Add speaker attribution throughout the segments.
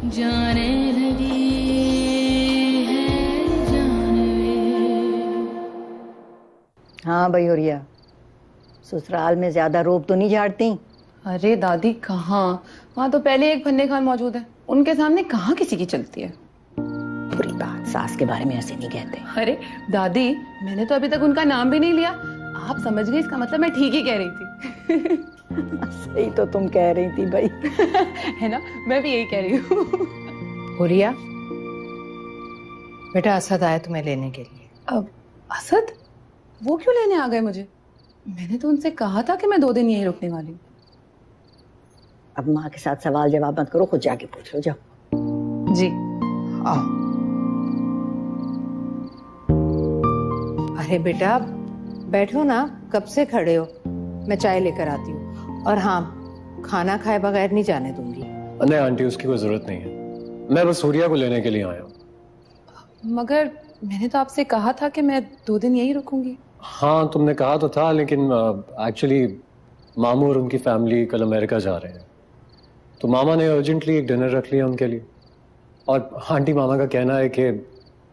Speaker 1: जाने लगी है जानवे।
Speaker 2: हाँ भाई हुरिया, ससुराल में ज्यादा रोब तो नहीं झाड़ती?
Speaker 3: अरे दादी कहाँ, वहाँ तो पहले एक फन्ने खान मौजूद है, उनके सामने कहाँ किसी की चलती है।
Speaker 2: बुरी बात, सास के बारे में ऐसे नहीं कहते।
Speaker 3: अरे दादी, मैंने तो अभी तक उनका नाम भी नहीं लिया। आप समझ गई, इसका मतलब मैं ठीक ही कह रही थी।
Speaker 2: सही तो तुम कह रही थी भाई।
Speaker 3: है ना, मैं भी यही कह रही हूँ।
Speaker 4: हुरिया, बेटा असद आया तुम्हें लेने के लिए।
Speaker 3: अब असद वो क्यों लेने आ गए मुझे? मैंने तो उनसे कहा था कि मैं 2 दिन यहीं रुकने वाली हूँ।
Speaker 2: अब माँ के साथ सवाल जवाब मत करो, खुद जाके पूछ लो, जाओ।
Speaker 3: जी।
Speaker 4: आओ। अरे बेटा बैठो ना, कब से खड़े हो? मैं चाय लेकर आती हूँ। और हाँ, खाना खाए बगैर नहीं जाने दूंगी।
Speaker 5: नहीं आंटी, उसकी कोई जरूरत नहीं है, मैं बस सूर्या को लेने के लिए आया हूँ।
Speaker 3: मगर मैंने तो आपसे कहा था कि मैं 2 दिन यहीं रुकूंगी।
Speaker 5: हाँ तुमने कहा तो था, लेकिन एक्चुअली मामू और उनकी फैमिली कल अमेरिका जा रहे हैं, तो मामा ने अर्जेंटली एक डिनर रख लिया उनके लिए। और आंटी मामा का कहना है कि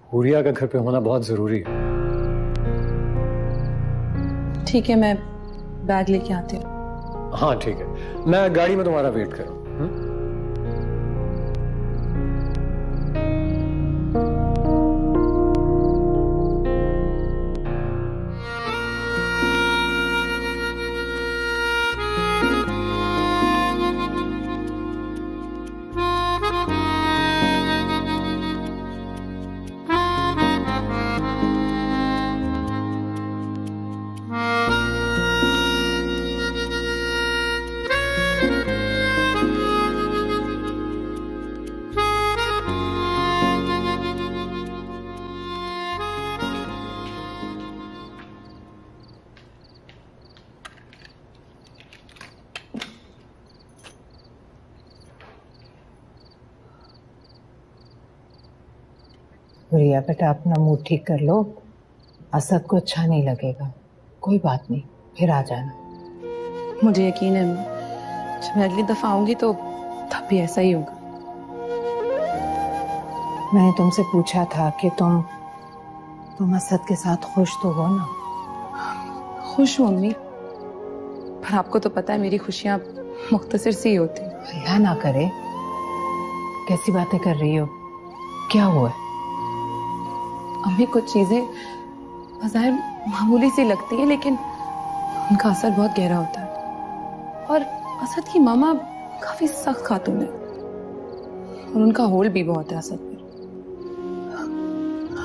Speaker 5: हुरिया का घर पे होना बहुत जरूरी है।
Speaker 3: ठीक है, मैं बैग लेके आती हूँ।
Speaker 5: हाँ ठीक है, मैं गाड़ी में तुम्हारा वेट कर रहा हूँ।
Speaker 4: हुरिया बेटा अपना मूड ठीक कर लो, असद को अच्छा नहीं लगेगा। कोई बात नहीं, फिर आ जाना।
Speaker 3: मुझे यकीन है जब मैं अगली दफा आऊंगी तो तब भी ऐसा ही होगा।
Speaker 4: मैंने तुमसे पूछा था कि तुम असद के साथ खुश तो हो ना?
Speaker 3: खुश हूँ अम्मी, पर आपको तो पता है मेरी खुशियाँ मुख्तसर सी होती।
Speaker 4: अल्लाह ना करे, कैसी बातें कर रही हो? क्या हुआ है?
Speaker 3: अम्मी कुछ चीजें बज़ाहिर मामूली सी लगती है, लेकिन उनका असर बहुत गहरा होता है। और असद की मामा काफी सख्त खातून है और उनका होल भी बहुत है असद पर।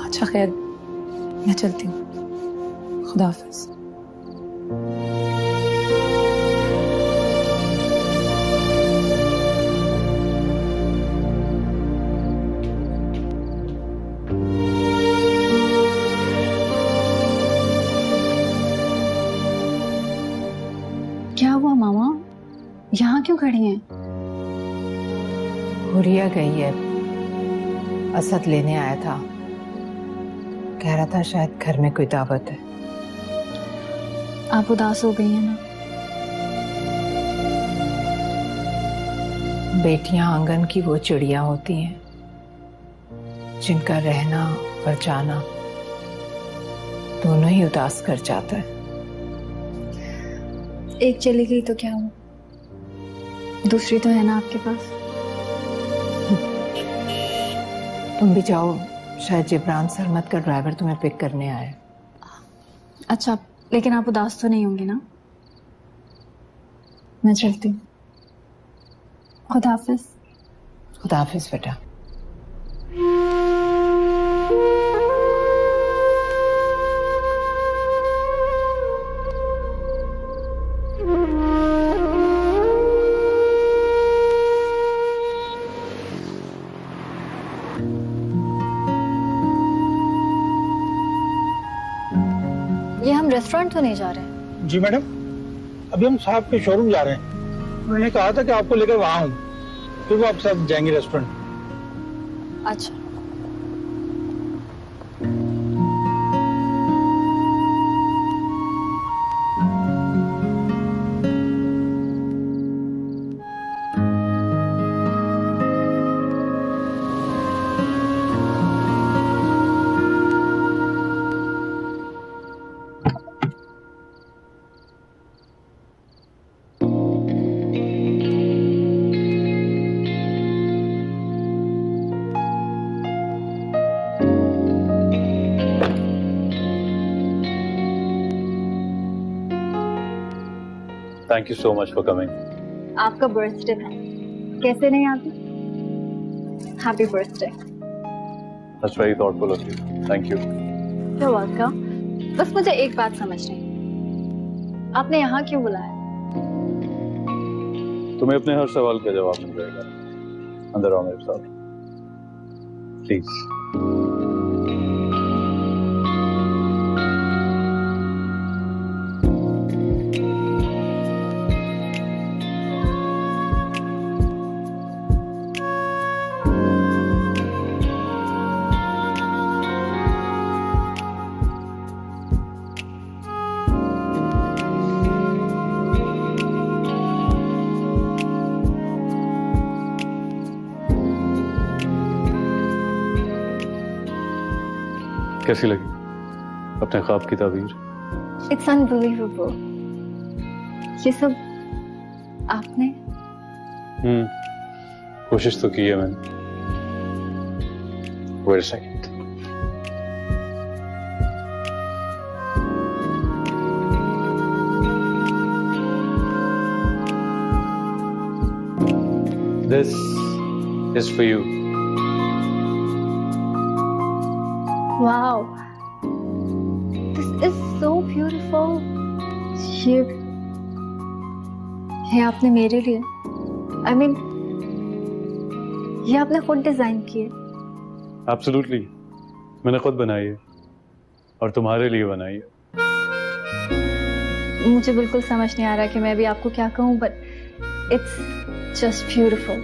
Speaker 3: अच्छा खैर, मैं चलती हूँ, खुदा हाफिज।
Speaker 6: क्या हुआ मामा, यहाँ क्यों खड़ी हैं?
Speaker 4: हुरिया गई है, असद लेने आया था, कह रहा था शायद घर में कोई दावत है।
Speaker 6: आप उदास हो गई हैं ना?
Speaker 4: बेटियां आंगन की वो चिड़िया होती हैं जिनका रहना और जाना दोनों ही उदास कर जाता है।
Speaker 6: एक चली गई तो क्या हुआ, दूसरी तो है ना आपके पास।
Speaker 4: तुम भी जाओ, शायद जिब्रान सरमत का ड्राइवर तुम्हें पिक करने आए।
Speaker 6: अच्छा, लेकिन आप उदास तो नहीं होंगे ना? मैं चलती हूँ, खुदा हाफिज।
Speaker 4: खुदा हाफिज बेटा।
Speaker 6: ये हम रेस्टोरेंट तो नहीं जा रहे हैं?
Speaker 7: जी मैडम, अभी हम साहब के शोरूम जा रहे हैं। मैंने कहा था कि आपको लेकर वहां हूँ, फिर वो आप साथ जाएंगे रेस्टोरेंट।
Speaker 6: अच्छा।
Speaker 8: Thank you so much for coming.
Speaker 6: आपका बर्थडे था, कैसे नहीं आती? Happy birthday.
Speaker 8: That's very thoughtful of you. Thank you.
Speaker 6: You're welcome। बस मुझे एक बात समझ नहीं, आपने यहाँ क्यों बुलाया?
Speaker 8: तुम्हें अपने हर सवाल का जवाब मिल जाएगा। अंदर आओ मेरे साथ, प्लीज। कैसी लगी अपने ख्वाब की ताबीर?
Speaker 6: It's unbelievable। ये सब आपने?
Speaker 8: कोशिश तो की है मैंने। Wait a second। This is for you।
Speaker 6: Wow, this is so beautiful। ये आपने मेरे लिए, I mean, ये आपने खुद डिजाइन की है?
Speaker 8: Absolutely, मैंने खुद बनाई है और तुम्हारे लिए बनाई है।
Speaker 6: मुझे बिल्कुल समझ नहीं आ रहा कि मैं भी आपको क्या कहूँ, but it's just beautiful।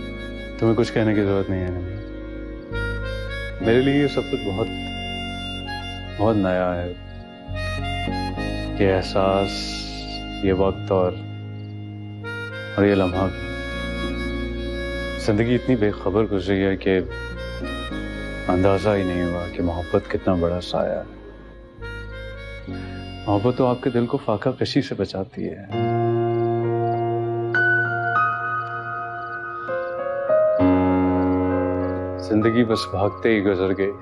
Speaker 8: तुम्हें कुछ कहने की जरूरत नहीं है नबी। मेरे लिए ये सब कुछ बहुत बहुत नया है। ये एहसास, ये वक्त और ये लम्हा। जिंदगी इतनी बेखबर गुजरी है कि अंदाजा ही नहीं हुआ कि मोहब्बत कितना बड़ा साया है। मोहब्बत तो आपके दिल को फाका कशी से बचाती है। जिंदगी बस भागते ही गुजर गई,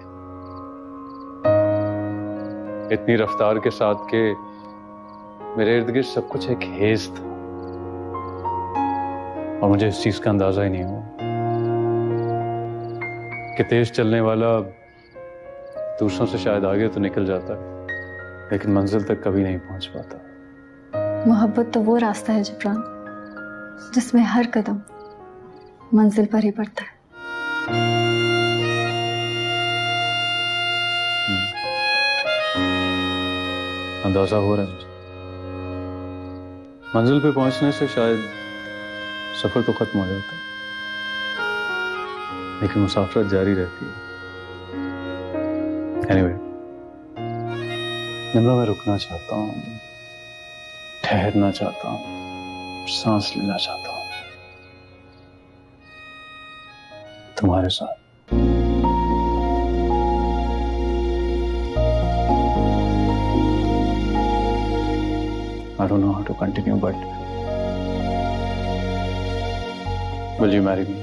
Speaker 8: इतनी रफ्तार के साथ के मेरे इर्द गिर्द सब कुछ एक हेज था और मुझे इस चीज का अंदाजा ही नहीं हुआ कि तेज चलने वाला दूसरों से शायद आगे तो निकल जाता है लेकिन मंजिल तक कभी नहीं पहुंच पाता।
Speaker 6: मोहब्बत तो वो रास्ता है जिब्रान, जिसमें हर कदम मंजिल पर ही पड़ता है।
Speaker 8: अंदाजा हो रहा है मुझे। मंजिल पे पहुंचने से शायद सफर तो खत्म हो जाता है लेकिन मुसाफरत जारी रहती है। एनीवे, निम्रा, मैं रुकना चाहता हूँ, ठहरना चाहता हूँ, सांस लेना चाहता हूँ तुम्हारे साथ। I don't know how to continue, but will you marry me?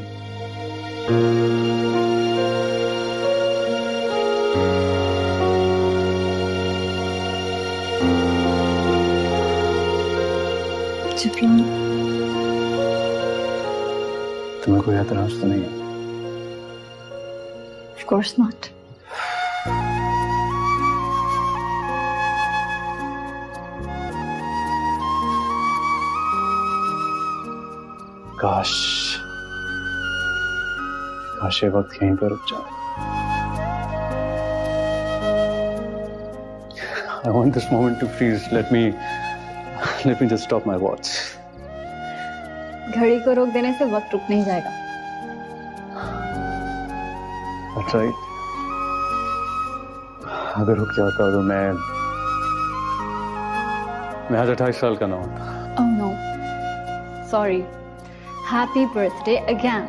Speaker 6: Jibran,
Speaker 8: तुम्हें कोई एतराज तो नहीं है?
Speaker 6: of course not।
Speaker 8: काश ये वक्त यहीं पर रुक जाए। I want this moment to freeze. Let me just stop my watch.
Speaker 6: घड़ी को रोक देने से वक्त रुक नहीं जाएगा।
Speaker 8: That's right. अगर रुक जाता तो मैं आज 28 साल का ना होता।
Speaker 6: Oh no, sorry। Happy birthday again।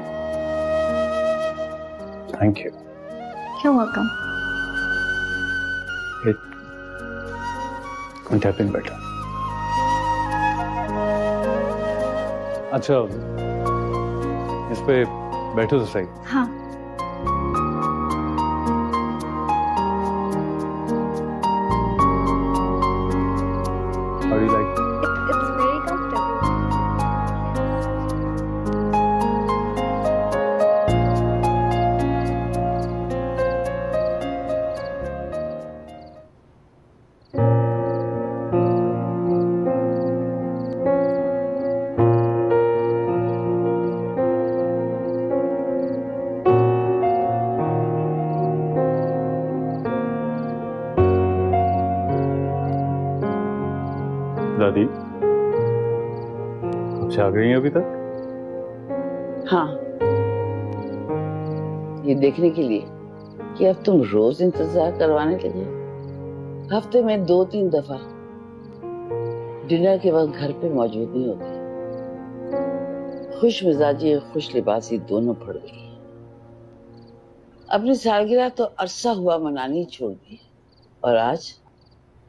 Speaker 8: Thank you।
Speaker 6: You're welcome।
Speaker 8: It couldn't have been better। अच्छा, इस पे बैठो तो सही।
Speaker 6: हाँ।
Speaker 8: How do you like?
Speaker 6: It's very comfortable।
Speaker 8: दादी आप जाग रही हैं अभी तक?
Speaker 9: हाँ, ये देखने के लिए कि अब तुम रोज इंतजार करवाने लगे। हफ्ते में 2-3 दफा डिनर के वक्त घर पे मौजूद नहीं होती। खुश मिजाजी खुश लिबासी दोनों पड़ गई। अपनी सालगिरह तो अरसा हुआ मनानी छोड़ दी और आज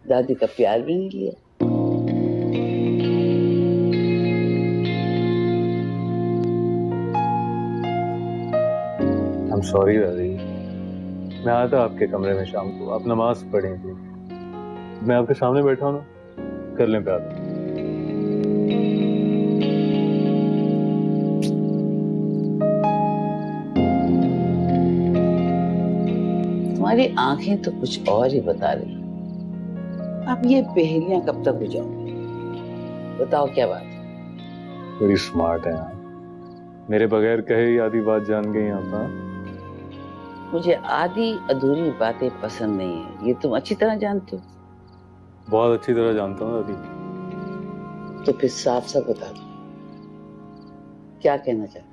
Speaker 9: दादी का प्यार भी नहीं लिया।
Speaker 8: I'm sorry दादी, मैं आया था आपके कमरे में शाम को, आप नमाज पढ़ी थी, मैं आपके सामने बैठा हूं ना, कर लें प्यार।
Speaker 9: तुम्हारी आंखें तो कुछ और ही बता रही। अब ये पहेलियां कब तक बुझाओगे? बताओ क्या बात है?
Speaker 8: बड़ी स्मार्ट है आप, मेरे बगैर कहे ही आधी बात जान गई आप। हाँ,
Speaker 9: मुझे आधी अधूरी बातें पसंद नहीं है, ये तुम अच्छी तरह जानते हो।
Speaker 8: बहुत अच्छी तरह जानता हूँ दादी।
Speaker 9: तो फिर साफ साफ बता दो, क्या कहना चाहते हो?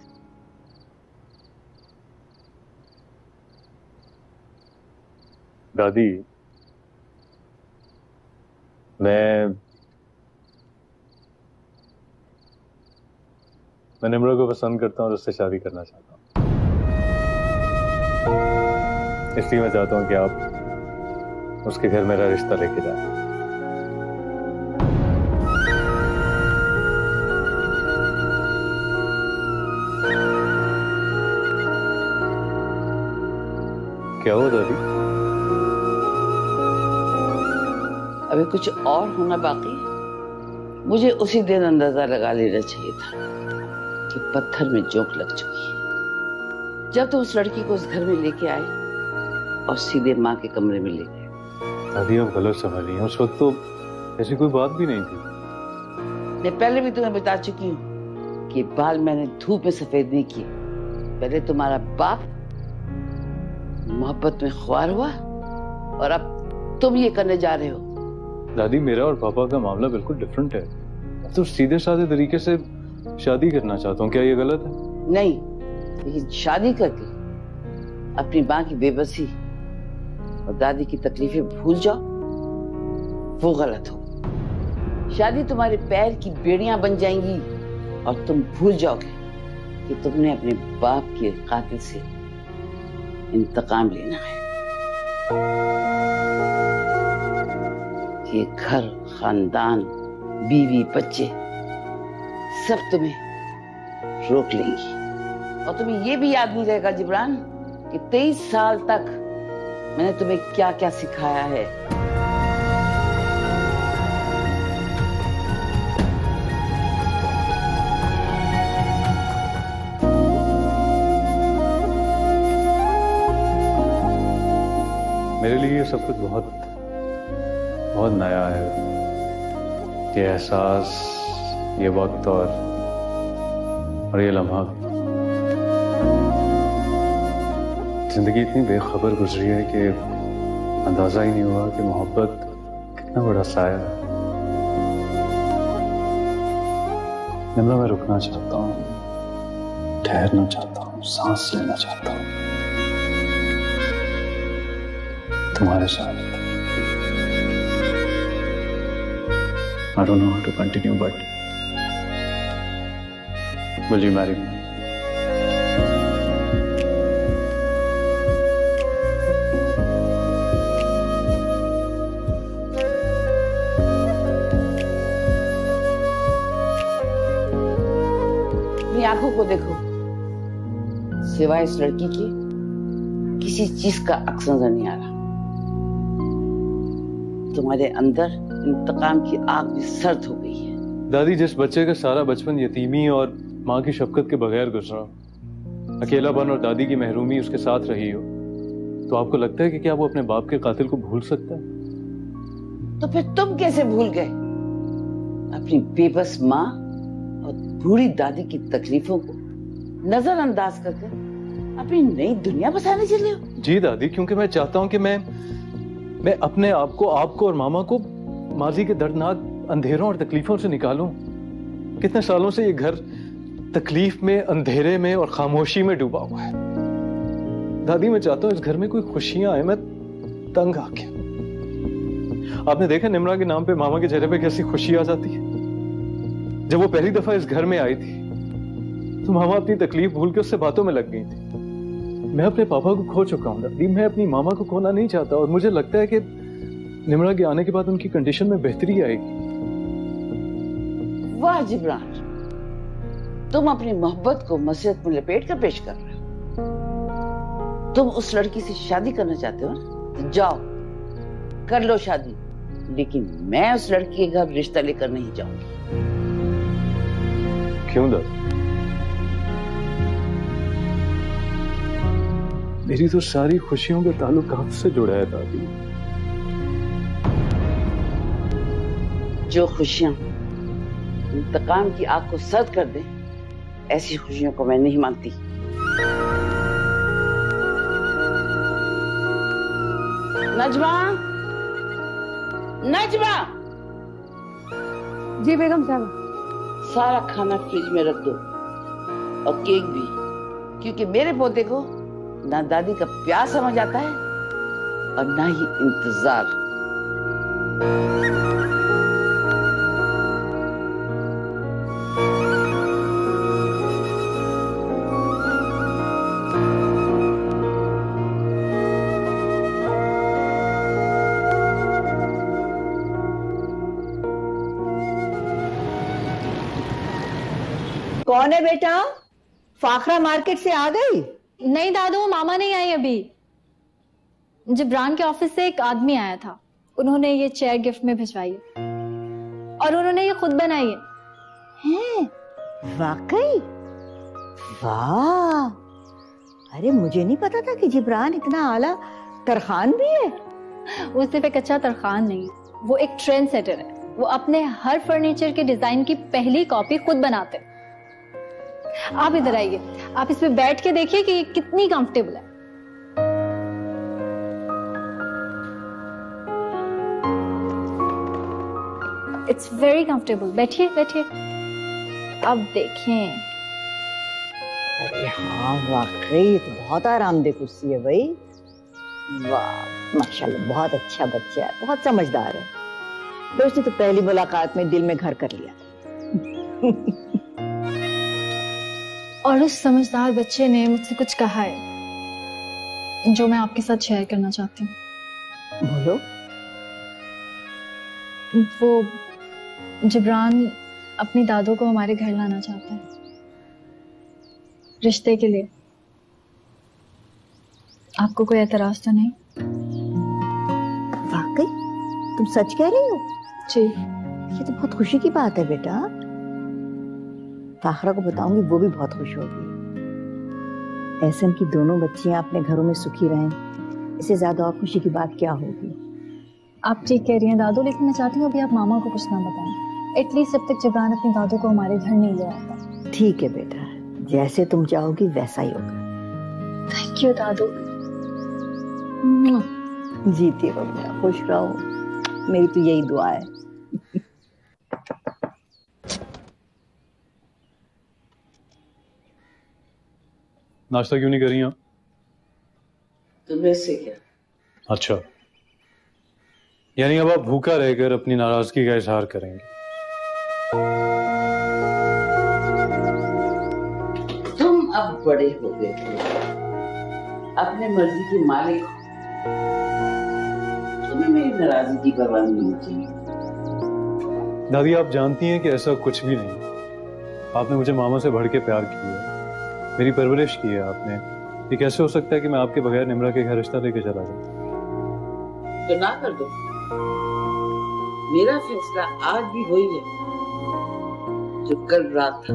Speaker 8: दादी मैं निम्रा को पसंद करता हूँ और उससे शादी करना चाहता हूँ। इसलिए मैं चाहता हूँ कि आप उसके घर मेरा रिश्ता लेके जाएं। क्या हुआ दादी?
Speaker 9: अभी कुछ और होना बाकी है। मुझे उसी दिन अंदाजा लगा लेना चाहिए था कि पत्थर में जोंक लग चुकी है जब तुम उस लड़की को उस घर में लेके आए और सीधे माँ के कमरे में ले गए।
Speaker 8: दादी आप गलत समझ रही हैं, उस वक्त तो ऐसी कोई बात भी नहीं थी।
Speaker 9: मैं पहले भी तुम्हें बता चुकी हूँ कि बाल मैंने धूप में सफेद नहीं किए। पहले तुम्हारा बाप मोहब्बत में ख्वार हुआ और अब तुम ये करने जा रहे हो।
Speaker 8: दादी मेरा और पापा का मामला बिल्कुल डिफरेंट है। मैं तो सीधे साधे तरीके से शादी करना चाहता हूँ, क्या ये गलत है?
Speaker 9: नहीं, लेकिन शादी करके अपनी माँ की बेबसी और दादी की तकलीफें भूल जाओ, वो गलत हो। शादी तुम्हारे पैर की बेड़ियां बन जाएंगी और तुम भूल जाओगे कि तुमने अपने बाप के कातिल से इंतकाम लेना है। ये घर, खानदान, बीवी, बच्चे सब तुम्हें रोक लेंगी और तुम्हें ये भी याद नहीं रहेगा जिब्रान कि 23 साल तक मैंने तुम्हें क्या क्या सिखाया है।
Speaker 8: मेरे लिए ये सब कुछ बहुत बहुत नया है। ये एहसास, ये वक्त और ये लम्हा। जिंदगी इतनी बेखबर गुजरी है कि अंदाजा ही नहीं हुआ कि मोहब्बत कितना बड़ा साया है। निम्रा मैं रुकना चाहता हूँ, ठहरना चाहता हूँ, सांस लेना चाहता हूँ तुम्हारे साथ। I don't know how to continue, but will you marry me?
Speaker 9: अपनी आंखों को देखो, सिवाय इस लड़की की किसी चीज का अक्स नजर नहीं आ रहा। तुम्हारे अंदर इंतकाम की आग भी सर्द हो गई है।
Speaker 8: दादी जिस बच्चे का सारा बचपन यतीमी और माँ की शफकत के बगैर गुजरा, अकेलापन और दादी की महरूमी उसके साथ रही हो, तो आपको लगता है कि क्या वो अपने बाप के कातिल को भूल सकता है?
Speaker 9: तो फिर तुम कैसे भूल गए अपनी बेबस माँ और बूढ़ी दादी की तकलीफों को नजरअंदाज करके अपनी नई दुनिया बसाने चले हो?
Speaker 8: जी दादी, क्योंकि मैं चाहता हूं कि मैं अपने आप को, आपको और मामा को माजी के दर्दनाक अंधेरों और तकलीफों से निकालूं। कितने सालों से ये घर तकलीफ में, अंधेरे में और खामोशी में डूबा हुआ है। दादी, मैं चाहता हूं इस घर में कोई खुशियां आए। मैं तंग आ गया। आपने देखा निम्रा के नाम पे मामा के चेहरे पे कैसी खुशी आ जाती है। जब वो पहली दफा इस घर में आई थी तो मामा अपनी तकलीफ भूल के उससे बातों में लग गई थी। मैं अपने पापा को खो चुका हूं दादी, मैं अपनी मामा को खोना नहीं चाहता और मुझे लगता है कि निम्रा के आने के बाद उनकी कंडीशन में बेहतरी आएगी।
Speaker 9: वाह जिब्रान, तुम अपनी मोहब्बत को मसरत में लपेट कर पेश कर रहे हो। तुम उस लड़की से शादी करना चाहते हो ना, तो जाओ कर लो शादी, लेकिन मैं उस लड़की के घर रिश्ता लेकर नहीं जाऊंगी।
Speaker 8: क्यों दादी? मेरी तो सारी खुशियों का ताल्लुक आपसे जुड़ा है दादी।
Speaker 9: जो खुशियां इंतकाम की आग को सर्द कर दे, ऐसी खुशियों को मैं नहीं मानती। नजमा, नजमा।
Speaker 4: जी बेगम साहब।
Speaker 9: सारा खाना फ्रिज में रख दो और केक भी, क्योंकि मेरे पोते को ना दादी का प्यार समझ आता है और ना ही इंतजार।
Speaker 2: कौन है बेटा? फाखरा मार्केट से आ गई?
Speaker 6: नहीं दादू, मामा नहीं आई अभी। जिब्रान के ऑफिस से एक आदमी आया था, उन्होंने ये चेयर गिफ्ट में भिजवाई है और उन्होंने ये खुद बनाई है।
Speaker 2: वाकई? वाह, अरे मुझे नहीं पता था कि जिब्रान इतना आला तरखान भी है।
Speaker 6: वो सिर्फ एक अच्छा तरखान नहीं, वो एक ट्रेंड सेटर है। वो अपने हर फर्नीचर के डिजाइन की पहली कॉपी खुद बनाते हैं। आप इधर आइए, आप इस पे बैठ के देखिए कि ये कितनी कंफर्टेबल है। It's very comfortable. बैठिए बैठिए, अब देखें।
Speaker 2: अरे हाँ, वाकई तो बहुत आरामदेह कुर्सी है भाई। वाह माशाल्लाह, बहुत अच्छा बच्चा है, बहुत समझदार है। तो उसने तो पहली मुलाकात में दिल में घर कर लिया।
Speaker 6: और उस समझदार बच्चे ने मुझसे कुछ कहा है जो मैं आपके साथ शेयर करना चाहती हूँ।
Speaker 2: बोलो।
Speaker 6: वो जिब्रान अपनी दादू को हमारे घर लाना चाहता है रिश्ते के लिए। आपको कोई एतराज तो नहीं?
Speaker 2: वाकई तुम सच कह रही हो?
Speaker 6: जी।
Speaker 2: ये तो बहुत खुशी की बात है बेटा। फाखरा को बताऊंगी, वो भी बहुत खुश होगी। एहसन की दोनों बच्चियां अपने घरों में सुखी रहें, इससे ज्यादा और खुशी की बात क्या होगी।
Speaker 6: आप ठीक कह रही हैं दादू, लेकिन मैं चाहती हूँ अभी आप मामा को कुछ ना बताएं। एटलीस्ट जब तक जिब्रान अपनी दादू को हमारे घर नहीं ले आता।
Speaker 2: ठीक है बेटा, जैसे तुम चाहोगी वैसा ही होगा।
Speaker 6: थैंक यू दादू।
Speaker 2: जीती रहो बेटा, खुश रहो, मेरी तो यही दुआ है।
Speaker 8: नाश्ता क्यों नहीं करी आप?
Speaker 9: तुम्हें से क्या?
Speaker 8: अच्छा, यानी अब आप भूखा रहकर अपनी नाराजगी का इजहार करेंगे।
Speaker 9: तुम अब बड़े हो गए हो, अपने मर्जी के मालिक हो। तुम्हें मेरी नाराजगी की परवाह नहीं चाहिए।
Speaker 8: दादी, आप जानती हैं कि ऐसा कुछ भी नहीं। आपने मुझे मामा से बढ़ के प्यार किया है, मेरी परवरिश की है आपने। ये कैसे हो सकता है कि मैं आपके बगैर निम्रा के घर रिश्ता लेके चला जाऊं?
Speaker 9: तो ना कर दो। मेरा फैसला आज भी वही है जो कल रात था।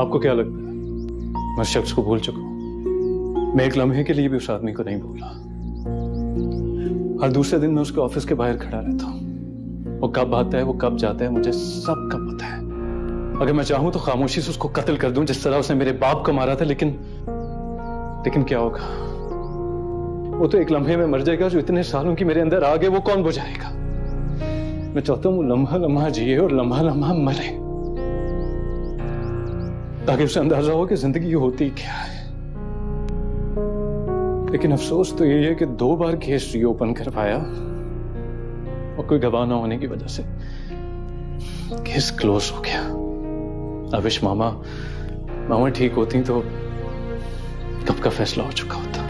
Speaker 8: आपको क्या लगता है मैं उस शख्स को भूल चुका हूं? मैं एक लम्हे के लिए भी उस आदमी को नहीं भूला। हर दूसरे दिन मैं उसके ऑफिस के बाहर खड़ा रहता हूं। वो कब आता है, वो कब जाता है, मुझे सब का पता है। अगर मैं चाहूं तो खामोशी से उसको कत्ल कर दूं, जिस तरह उसने मेरे बाप को मारा था। लेकिन क्या होगा? वो तो एक लम्हे में मर जाएगा। जो इतने सालों की मेरे अंदर आग है वो कौन बुझाएगा? मैं चाहता हूँ वो लम्हा लम्हा जिए और लम्हा लम्हा मरे, ताकि उसे अंदाजा हो कि जिंदगी होती क्या है। लेकिन अफसोस तो ये है कि 2 बार केस रीओपन करवाया और कोई गवाह ना होने की वजह से केस क्लोज हो गया। अविश मामा ठीक होती तो कब का फैसला हो चुका होता।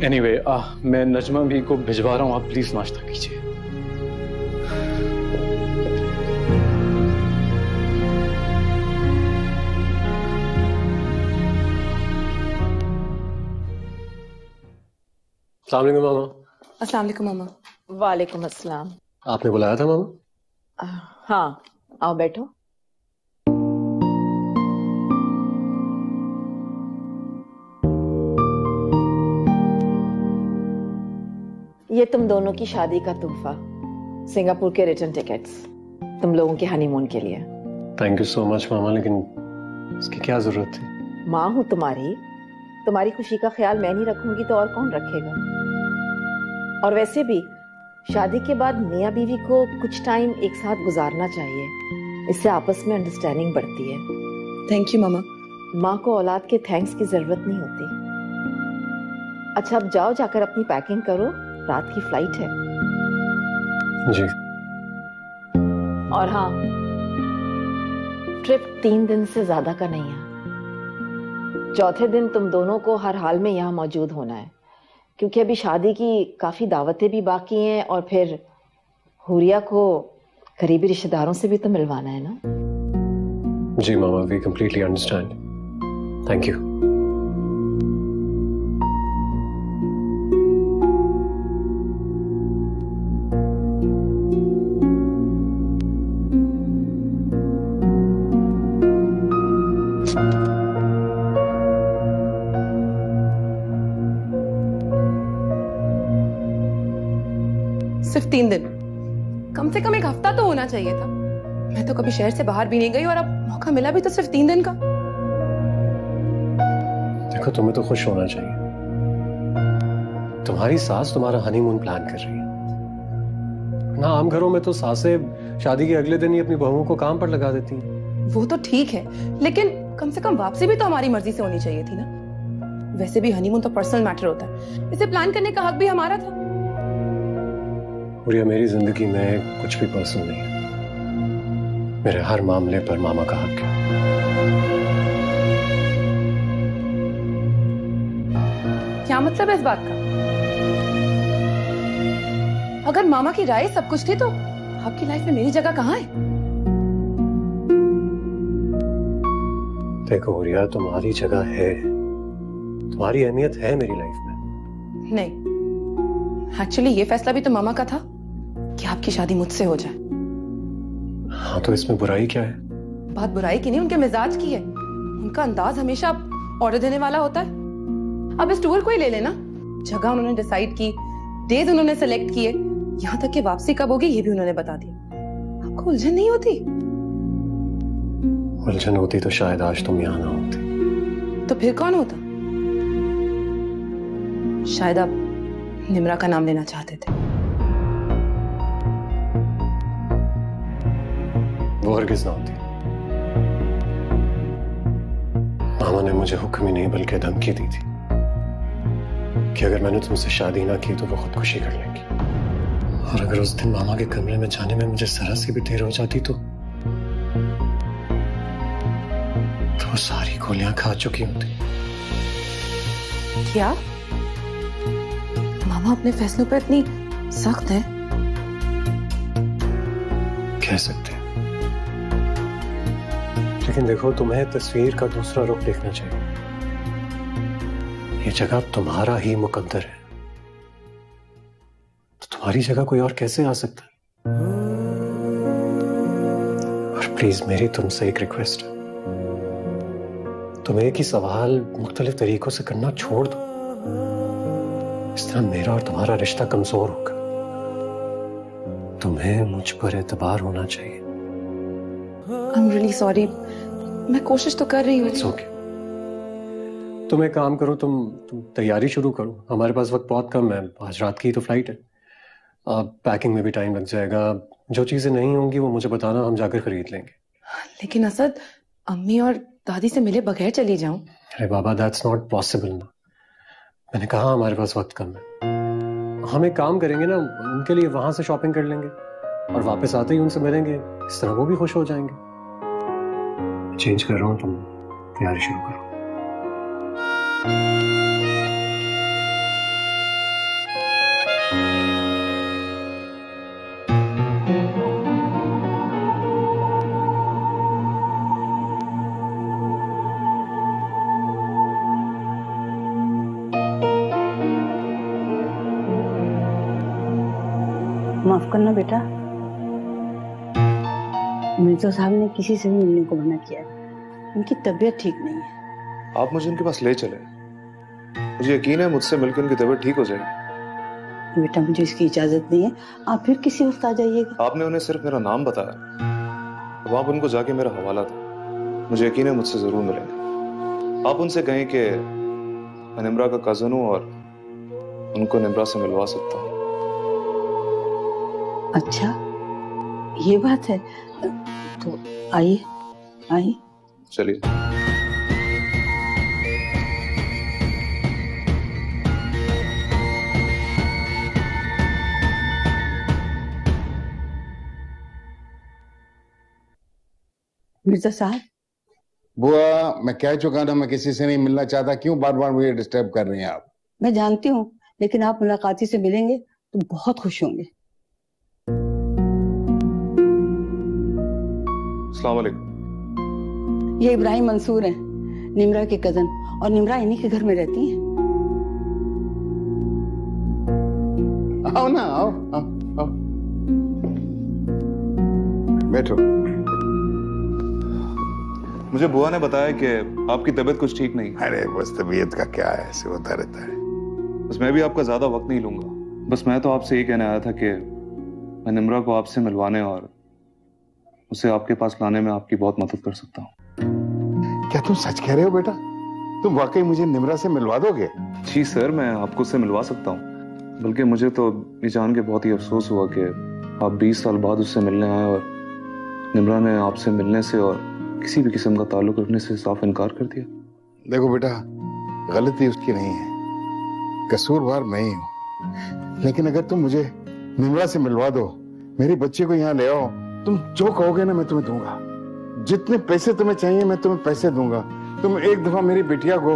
Speaker 8: एनीवे, मैं नजमा भी को भिजवा रहा हूं, आप प्लीज नाश्ता कीजिए।
Speaker 5: अस्सलाम वालेकुम मामा।
Speaker 3: अस्सलाम वालेकुम मामा।
Speaker 2: वालेकुम अस्सलाम।
Speaker 5: आपने बुलाया था मामा?
Speaker 2: हाँ, आओ बैठो। ये तुम दोनों की शादी का तोहफा, सिंगापुर के रिटर्न टिकट्स, तुम लोगों के हनीमून के लिए।
Speaker 5: थैंक यू सो मच मामा, लेकिन इसकी क्या जरूरत थी?
Speaker 2: माँ हूँ तुम्हारी खुशी का ख्याल मैं नहीं रखूंगी तो और कौन रखेगा? और वैसे भी शादी के बाद मियाँ बीवी को कुछ टाइम एक साथ गुजारना चाहिए, इससे आपस में अंडरस्टैंडिंग बढ़ती है।
Speaker 3: थैंक यू मामा।
Speaker 2: माँ को औलाद के थैंक्स की जरूरत नहीं होती। अच्छा, अब जाओ, जाकर अपनी पैकिंग करो, रात की फ्लाइट है।
Speaker 5: जी।
Speaker 2: और हाँ, ट्रिप 3 दिन से ज्यादा का नहीं है। चौथे दिन तुम दोनों को हर हाल में यहाँ मौजूद होना है, क्योंकि अभी शादी की काफी दावतें भी बाकी हैं और फिर हुरिया को करीबी रिश्तेदारों से भी तो मिलवाना है ना।
Speaker 5: जी मामा, we completely understand. Thank you.
Speaker 3: सिर्फ 3 दिन, कम से कम 1 हफ्ता तो होना चाहिए था। मैं तो कभी शहर से बाहर भी नहीं गई और अब मौका मिला भी तो सिर्फ 3 दिन का।
Speaker 5: देखो, तुम्हें तो खुश होना चाहिए। तुम्हारी सास तुम्हारा हनीमून प्लान कर रही है ना। आम घरों में तो सासें शादी के अगले दिन ही अपनी बहुओं को काम पर लगा देती हैं।
Speaker 3: वो तो ठीक है, लेकिन कम से कम वापसी भी तो हमारी मर्जी से होनी चाहिए थी ना। वैसे भी हनीमून तो पर्सनल मैटर होता है, इसे प्लान करने का हक भी हमारा था।
Speaker 5: हुरिया, मेरी जिंदगी में कुछ भी पर्सनल नहीं है। मेरे हर मामले पर मामा का हक है।
Speaker 3: क्या मतलब है इस बात का? अगर मामा की राय सब कुछ थी तो आपकी लाइफ में मेरी जगह कहाँ है?
Speaker 5: देखो हुरिया, तुम्हारी जगह है, तुम्हारी अहमियत है मेरी लाइफ में।
Speaker 3: नहीं, एक्चुअली ये फैसला भी तो मामा का था कि आपकी शादी मुझसे हो जाए।
Speaker 5: हाँ, तो इसमें बुराई क्या है?
Speaker 3: बात बुराई की नहीं, उनके मिजाज की है। उनका अंदाज हमेशा ऑर्डर देने वाला होता है। अब इस टूर को ही ले लेना। जगह उन्होंने डिसाइड की, डेज उन्होंने सेलेक्ट किए, यहाँ तक कि वापसी कब होगी ये भी उन्होंने बता दिया। आपको उलझन नहीं होती?
Speaker 5: उलझन होती तो शायद आज तुम यहाँ ना होती।
Speaker 3: तो फिर कौन होता? शायद आप निम्रा का नाम लेना चाहते थे।
Speaker 5: वो हरगिज़ ना होती। मामा ने मुझे हुक्म ही नहीं बल्कि धमकी दी थी कि अगर मैंने तुमसे शादी ना की तो वो खुदकुशी कर लेंगी। और अगर उस दिन मामा के कमरे में जाने में मुझे जरा सी भी देर हो जाती तो वो सारी गोलियां खा चुकी होती।
Speaker 3: क्या मामा अपने फैसलों पर इतनी सख्त है?
Speaker 5: कह सकते हैं, लेकिन देखो, तुम्हें तस्वीर का दूसरा रुख देखना चाहिए। ये जगह तुम्हारा ही मुकद्दर है, तो तुम्हारी जगह कोई और कैसे आ सकता है? और प्लीज मेरी तुमसे एक रिक्वेस्ट है, तुम एक ही सवाल मुख्तलिफ तरीकों से करना छोड़ दो। इस तरह मेरा और तुम्हारा रिश्ता कमजोर होगा। तुम्हें मुझ पर एतबार होना चाहिए।
Speaker 3: I'm really sorry, मैं कोशिश तो कर रही हूँ।
Speaker 5: It's okay. तुम एक काम करो, तुम तैयारी शुरू करो, हमारे पास वक्त बहुत कम है, आज रात की तो फ्लाइट है। पैकिंग में भी टाइम लग जाएगा, जो चीजें नहीं होंगी वो मुझे बताना, हम जाकर खरीद लेंगे।
Speaker 3: लेकिन असद, अम्मी और दादी से मिले बगैर चली जाऊं?
Speaker 5: अरे बाबा, दैट्स नॉट पॉसिबल ना। मैंने कहा हमारे पास वक्त कम है। हम एक काम करेंगे ना, उनके लिए वहां से शॉपिंग कर लेंगे और वापस आते ही उनसे मिलेंगे, इस तरह वो भी खुश हो जाएंगे। चेंज कर रहा हूँ, तुम तैयारी शुरू करो।
Speaker 2: माफ करना बेटा, मिर्जा साहब ने किसी से भी मिलने को मना किया है, उनकी तबीयत ठीक नहीं है।
Speaker 10: आप मुझे उनके पास ले चले, मुझे यकीन है मुझसे मिलकर उनकी तबीयत ठीक हो जाएगी।
Speaker 2: बेटा मुझे इसकी इजाजत नहीं है, आप फिर किसी वक्त आ जाइएगा।
Speaker 10: आपने उन्हें सिर्फ मेरा नाम बताया, अब आप उनको जाके मेरा हवाला था, मुझे यकीन है मुझसे जरूर मिलेंगे। आप उनसे कहें कि मैं निम्रा का कजन हूँ और उनको निम्रा से मिलवा सकता हूँ।
Speaker 2: अच्छा ये बात है, तो आइए आइए।
Speaker 10: चलिए।
Speaker 2: मिर्जा साहब।
Speaker 11: बुआ, मैं कह चुका ना मैं किसी से नहीं मिलना चाहता, क्यों बार बार मुझे डिस्टर्ब कर रही हैं आप?
Speaker 2: मैं जानती हूँ, लेकिन आप मुलाकाती से मिलेंगे तो बहुत खुश होंगे।
Speaker 10: अस्सलाम वालेकुम।
Speaker 2: ये इब्राहिम मंसूर हैं, निम्रा के कजन, और निम्रा इन्हीं के घर में रहती हैं।
Speaker 11: आओ ना, आओ आओ आओ, बैठो।
Speaker 10: मुझे बुआ ने बताया कि आपकी तबीयत कुछ ठीक नहीं।
Speaker 11: अरे बस तबीयत का क्या है, ऐसे होता रहता है।
Speaker 10: बस मैं भी आपका ज्यादा वक्त नहीं लूंगा, बस मैं तो आपसे ये कहने आया था कि मैं निम्रा को आपसे मिलवाने और उसे आपके पास लाने में आपकी बहुत मदद कर सकता हूँ।
Speaker 11: क्या तुम सच कह रहे हो बेटा? तुम वाकई मुझे निम्रा से मिलवा दोगे?
Speaker 10: जी सर, मैं आपको उससे मिलवा सकता हूँ। बल्कि मुझे तो ये जान के बहुत ही अफसोस हुआ कि आप 20 साल बाद उससे मिलने आए और निम्रा ने आपसे मिलने से और किसी भी किस्म का ताल्लुक रखने से साफ इनकार कर दिया।
Speaker 11: देखो बेटा, गलती उसकी नहीं है, कसूरवार मैं ही हूँ। लेकिन अगर तुम मुझे निम्रा से मिलवा दो, मेरे बच्चे को यहाँ ले आओ, तुम जो कहोगे ना मैं तुम्हें दूंगा। जितने पैसे तुम्हें चाहिए मैं तुम्हें पैसे दूंगा। तुम एक दफा मेरी बिटिया को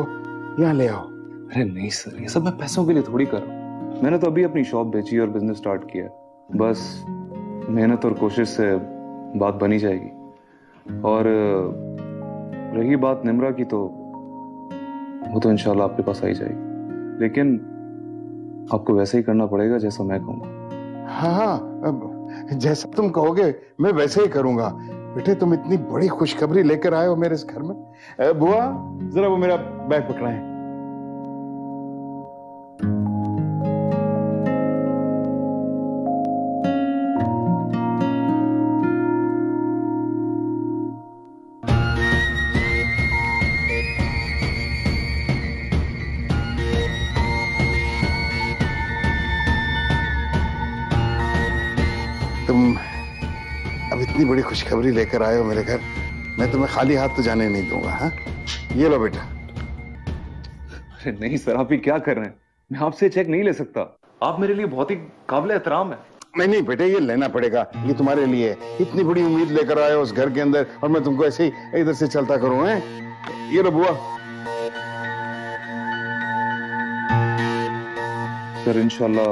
Speaker 11: यहाँ ले आओ।
Speaker 10: अरे नहीं सर, ये सब मैं पैसों के लिए थोड़ी कर रहा हूँ। मैंने तो अभी अपनी शॉप बेची और बिजनेस स्टार्ट किया, बस मेहनत और कोशिश से बात बनी जाएगी। और रही बात निम्रा की, तो वो तो इंशाल्लाह आपके पास आई जाएगी, लेकिन आपको वैसे ही करना पड़ेगा जैसा मैं कहूँगा।
Speaker 11: हाँ, जैसा तुम कहोगे मैं वैसे ही करूंगा। बेटे तुम इतनी बड़ी खुशखबरी लेकर आए हो मेरे इस घर में। बुआ जरा वो मेरा बैग पकड़ाएं। तुम अब इतनी बड़ी खुशखबरी लेकर आए हो मेरे घर, मैं तुम्हें खाली हाथ तो जाने नहीं दूंगा। हाँ, ये लो बेटा।
Speaker 10: अरे नहीं सर, आप ये क्या कर रहे हैं? मैं आपसे चेक नहीं ले सकता, आप मेरे लिए बहुत ही काबिल एहतराम है।
Speaker 11: नहीं नहीं बेटे, ये लेना पड़ेगा, ये तुम्हारे लिए। इतनी बड़ी उम्मीद लेकर आए हो उस घर के अंदर और मैं तुमको ऐसे ही इधर से चलता करूं? हैं? ये लो बुआ।
Speaker 10: सर इंशाल्लाह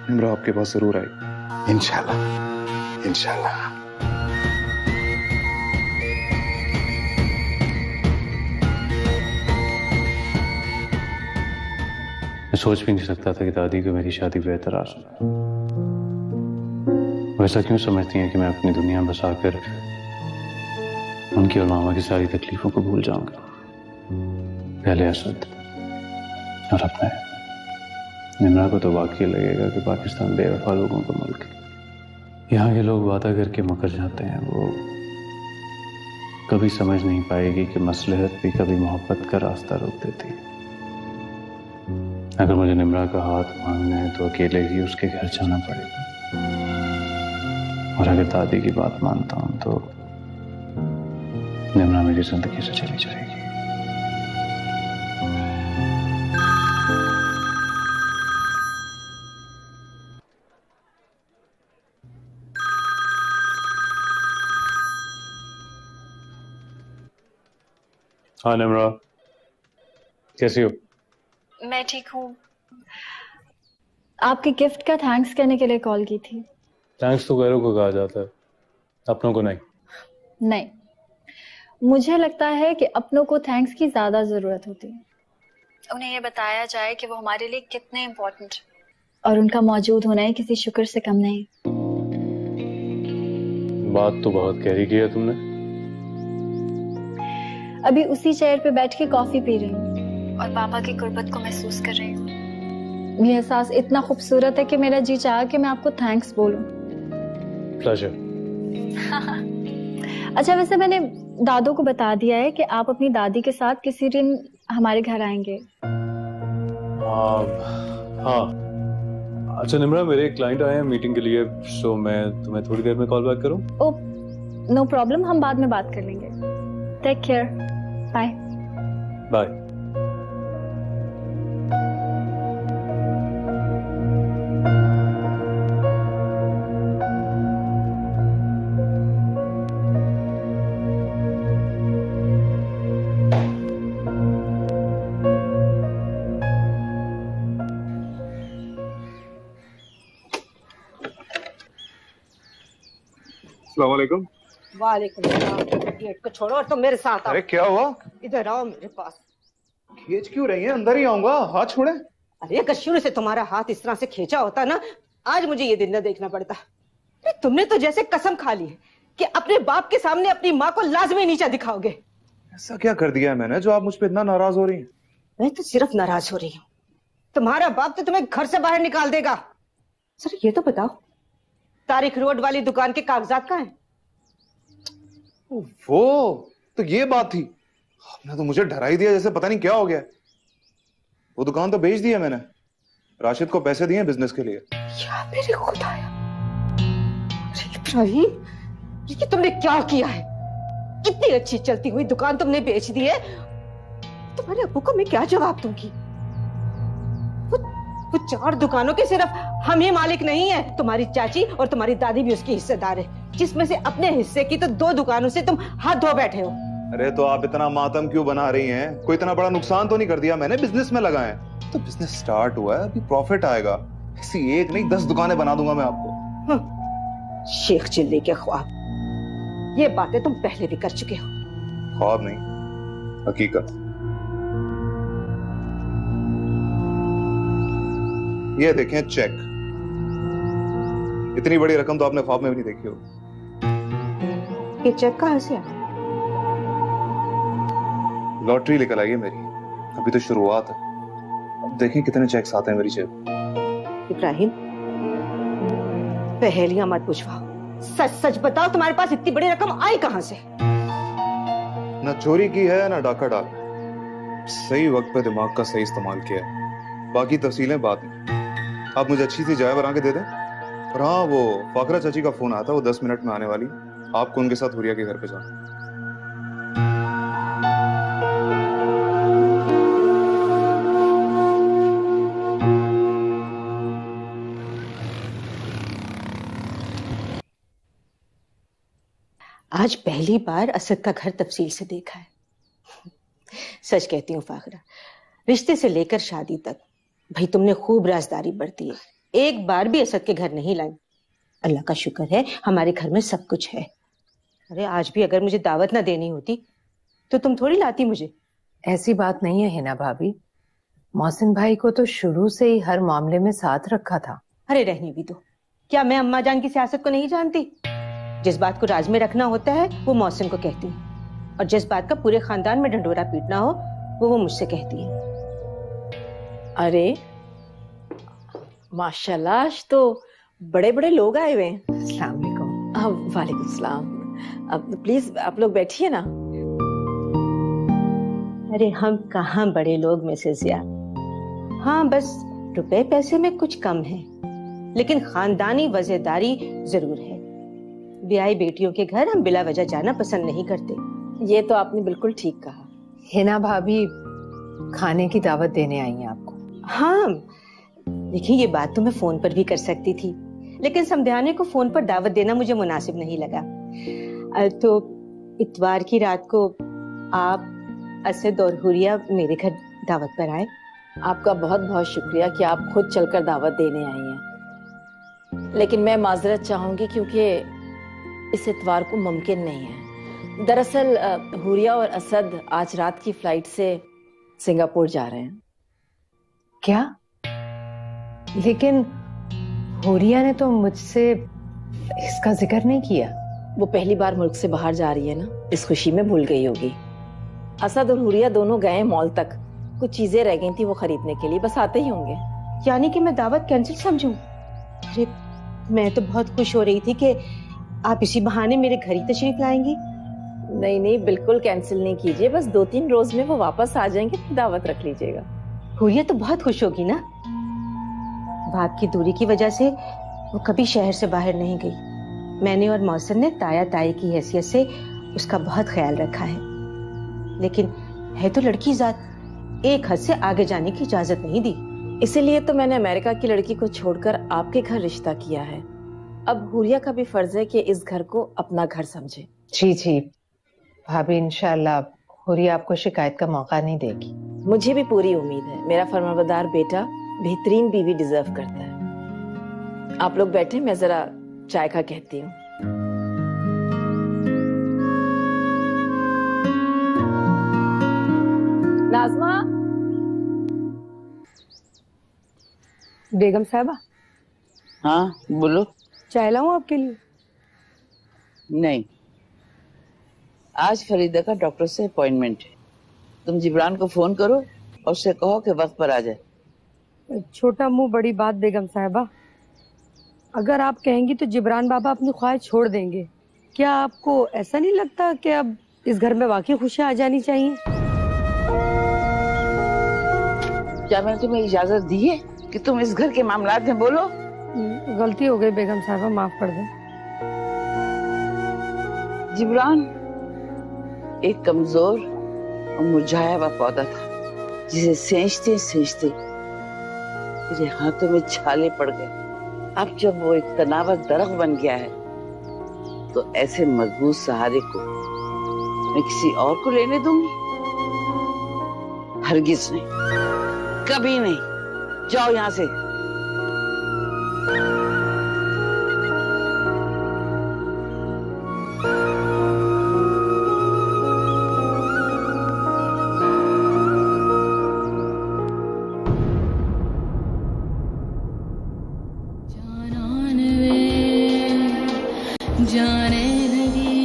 Speaker 10: निम्रा आपके पास जरूर आएगी।
Speaker 11: इंशाल्लाह इंशाल्लाह।
Speaker 5: मैं सोच भी नहीं सकता था कि दादी को मेरी शादी बेहतर आ सकती। वैसा क्यों समझती हैं कि मैं अपनी दुनिया बसाकर उनकी और मामा की सारी तकलीफों को भूल जाऊंगा? पहले असद और अब मैं। निम्रा को तो वाकई लगेगा कि पाकिस्तान बेवफा लोगों का मुल्क है। यहाँ के लोग वादा करके मुकर जाते हैं, वो
Speaker 8: कभी समझ नहीं पाएगी कि मसलहत भी कभी मोहब्बत का रास्ता रोक देती है। अगर मुझे निम्रा का हाथ मांगना है तो अकेले ही उसके घर जाना पड़ेगा, और अगर दादी की बात मानता हूं तो निम्रा मेरी जिंदगी से चली जाएगी। हाँ निम्रा, कैसी हो?
Speaker 6: मैं ठीक हूँ। आपके गिफ्ट का थैंक्स कहने के लिए कॉल की थी।
Speaker 8: थैंक्स तो गैरों को कहा जाता है, अपनों को नहीं।
Speaker 6: नहीं, मुझे लगता है कि अपनों को थैंक्स की ज्यादा जरूरत होती है। उन्हें ये बताया जाए कि वो हमारे लिए कितने इम्पोर्टेंट, और उनका मौजूद होना ही किसी शुक्र से कम नहीं।
Speaker 8: बात तो बहुत गहरी की है तुमने।
Speaker 6: अभी उसी चेयर पे बैठ के कॉफी पी रही हूँ और पापा की गुर्बत को महसूस कर रही हूँ। ये एहसास इतना खूबसूरत है कि मेरा जी चाहा कि मैं आपको थैंक्स बोलूं।
Speaker 8: प्लेजर।
Speaker 6: अच्छा, वैसे मैंने दादू को बता दिया है कि आप अपनी दादी के साथ किसी दिन हमारे घर आएंगे।
Speaker 8: हाँ। अच्छा निम्रा, मेरे क्लाइंट आए हैं मीटिंग के लिए, सो मैं तुम्हें थोड़ी देर में कॉल बैक करूं?
Speaker 6: ओह, नो प्रॉब्लम, हम बाद में बात कर लेंगे। Take care, bye.
Speaker 8: बाय।
Speaker 10: अस्सलामुअलैकुम।
Speaker 4: वालेकुम सलाम। गेट को छोड़ो और तुम मेरे साथ आओ।
Speaker 10: अरे क्या हुआ?
Speaker 4: इधर आओ मेरे पास।
Speaker 10: खींच क्यों रही है? अंदर ही आऊंगा, हाथ छोड़े।
Speaker 4: अरे अगर शुरू से तुम्हारा हाथ इस तरह से खींचा होता ना, आज मुझे ये दिन न देखना पड़ता। तुमने तो जैसे कसम खा ली है कि अपने बाप के सामने अपनी माँ को लाजमी नीचा दिखाओगे।
Speaker 10: ऐसा क्या कर दिया है मैंने जो आप मुझ पे इतना नाराज हो रही हैं?
Speaker 4: मैं तो सिर्फ नाराज हो रही हूँ। तुम्हारा बाप तो तुम्हें घर से बाहर निकाल देगा। सर ये तो बताओ, तारिक रोड वाली दुकान के कागजात कहाँ हैं?
Speaker 10: वो तो ये बात थी, आपने तो मुझे डरा ही दिया जैसे पता नहीं क्या हो गया। वो दुकान तो बेच दी है मैंने, राशिद को पैसे दिए बिजनेस के लिए।
Speaker 4: या मेरे खुदाया, इब्राहिम, ये तुमने क्या किया है? इतनी अच्छी चलती हुई दुकान तुमने बेच दी है। तुम्हारे अब्बू को मैं क्या जवाब दूंगी? वो 4 दुकानों के सिर्फ हम ही मालिक नहीं है, तुम्हारी चाची और तुम्हारी दादी भी उसकी हिस्सेदार है, जिसमें से अपने हिस्से की तो 2 दुकानों से तुम हाथ धो बैठे हो।
Speaker 10: अरे तो आप इतना मातम क्यों बना रही हैं? कोई इतना बड़ा नुकसान तो नहीं कर दिया मैंने, बिजनेस में लगा है तो बिजनेस स्टार्ट हुआ है, अभी प्रॉफिट आएगा। किसी एक नहीं 10 दुकानें बना दूंगा मैं आपको।
Speaker 4: शेख चिल्ली के ख्वाब, ये बातें तुम पहले भी कर चुके हो।
Speaker 10: ख्वाब नहीं, हकीकत। ये देखें चेक, इतनी बड़ी रकम तो आपने ख्वाब में भी नहीं देखी होगी।
Speaker 4: ये चेक कहाँ से आया?
Speaker 10: लॉटरी निकल आई है मेरी, अभी तो शुरुआत है, अब देखें कितने चेक्स आते हैं मेरी जेब।
Speaker 4: इब्राहिम, पहेलियां मत पूछवाओ, सच सच बताओ, तुम्हारे पास इतनी बड़ी रकम आई कहां से?
Speaker 10: ना चोरी की है ना डाका डाला, सही वक्त पे दिमाग का सही इस्तेमाल किया है। बाकी तफसीलें बाद में। आप मुझे अच्छी सी चाय बना के दे दें। और हाँ, वो फाकरा चाची का फोन आया था, वो 10 मिनट में आने वाली, आपको उनके साथ हुरिया के घर पे जाना।
Speaker 4: आज पहली बार असद का घर तफसील से देखा है। सच कहती हूँ फाखरा, रिश्ते से लेकर शादी तक भाई तुमने खूब राजदारी बरती है, एक बार भी असद के घर नहीं लाई। अल्लाह का शुक्र है हमारे घर में सब कुछ है। अरे आज भी अगर मुझे दावत ना देनी होती तो तुम थोड़ी लाती मुझे।
Speaker 12: ऐसी बात नहीं है हिना भाभी, मोहसिन भाई को तो शुरू से ही हर मामले में साथ रखा था।
Speaker 4: अरे रहनी भी दो, क्या मैं अम्मा जान की सियासत को नहीं जानती? जिस बात को राज में रखना होता है वो मोहसिन को कहती है, और जिस बात का पूरे खानदान में ढंढोरा पीटना हो वो मुझसे कहती है।
Speaker 13: अरे माशाल्लाह, आज तो बड़े बड़े लोग आए हुए हैं।
Speaker 12: अस्सलाम वालेकुम।
Speaker 13: वालेकुम सलाम। अब प्लीज आप लोग बैठिए ना।
Speaker 4: अरे हम कहाँ बड़े लोग मिसेस या, हाँ बस रुपए पैसे में कुछ कम है, लेकिन खानदानी वजहदारी जरूर है। ब्याही बेटियों के घर हम बिला वजह जाना पसंद नहीं करते।
Speaker 13: ये तो आपने बिल्कुल ठीक कहा।
Speaker 12: हिना भाभी खाने की दावत देने आई हैं आपको।
Speaker 4: हाँ देखिए, ये बात तो मैं फोन पर भी कर सकती थी, लेकिन समध्याने को फोन पर दावत देना मुझे मुनासिब नहीं लगा। तो इतवार की रात को आप, असद और हुरिया मेरे घर दावत पर आए।
Speaker 13: आपका बहुत बहुत शुक्रिया कि आप खुद चलकर दावत देने आई हैं, लेकिन मैं माजरत चाहूंगी क्योंकि इस इतवार को मुमकिन नहीं है। दरअसल हुरिया और असद आज रात की फ्लाइट से सिंगापुर जा रहे हैं।
Speaker 12: क्या? लेकिन हुरिया ने तो मुझसे इसका जिक्र नहीं किया।
Speaker 13: वो पहली बार मुल्क से बाहर जा रही है ना, इस खुशी में भूल गई होगी। असद और हुरिया दोनों गए मॉल तक, कुछ चीजें रह गई थी वो खरीदने के लिए, बस आते ही होंगे।
Speaker 4: यानी कि मैं दावत कैंसिल समझूं? अरे मैं तो बहुत खुश हो रही थी कि आप इसी बहाने मेरे घर ही तशरीफ लाएंगी।
Speaker 13: नहीं नहीं, बिल्कुल कैंसिल नहीं कीजिए, बस 2-3 रोज में वो वापस आ जाएंगे तो दावत रख लीजिएगा।
Speaker 4: हुरिया तो बहुत खुश होगी ना, बाप की दूरी की वजह से वो कभी शहर से बाहर नहीं गई। मैंने और मौसम ने ताया ताई की हैसियत से उसका बहुत ख्याल रखा है, लेकिन है तो लड़की जात, एक हद से आगे जाने की इजाजत नहीं दी।
Speaker 13: इसीलिए तो मैंने अमेरिका की लड़की को छोड़कर आपके घर रिश्ता किया है। अब हुरिया का भी फर्ज है कि इस घर को अपना घर समझे।
Speaker 12: जी जी भाभी, इंशाल्लाह हुरिया आपको शिकायत का मौका नहीं देगी।
Speaker 13: मुझे भी पूरी उम्मीद है, मेरा फरमाबरदार बेटा बेहतरीन बीवी डिजर्व करता है। आप लोग बैठे, मैं जरा चाय का कहती हूँ। नाज़मा।
Speaker 14: बेगम साहबा।
Speaker 9: हाँ बोलो।
Speaker 14: चाय लाऊं आपके लिए?
Speaker 9: नहीं, आज फरीदा का डॉक्टर से अपॉइंटमेंट है। तुम जिब्रान को फोन करो और उससे कहो कि वक्त पर आ जाए।
Speaker 14: छोटा मुंह बड़ी बात बेगम साहबा, अगर आप कहेंगी तो जिब्रान बाबा अपनी ख्वाहिश छोड़ देंगे। क्या आपको ऐसा नहीं लगता कि अब इस घर में वाकई खुशियां आ जानी चाहिए?
Speaker 9: क्या मैंने तुम्हें इजाजत दी है कि तुम इस घर के मामलात में बोलो?
Speaker 14: गलती हो गई बेगम साहबा, माफ कर दें।
Speaker 9: जिब्रान एक कमजोर और मुरझाया हुआ पौधा था, जिसे सेंचते सेंचते मेरे हाथों में छाले पड़ गए। अब जब वो एक तनावर दरख्त बन गया है, तो ऐसे मजबूत सहारे को मैं किसी और को लेने दूंगी? हरगिज नहीं, कभी नहीं। जाओ यहाँ से।
Speaker 1: जाने लगी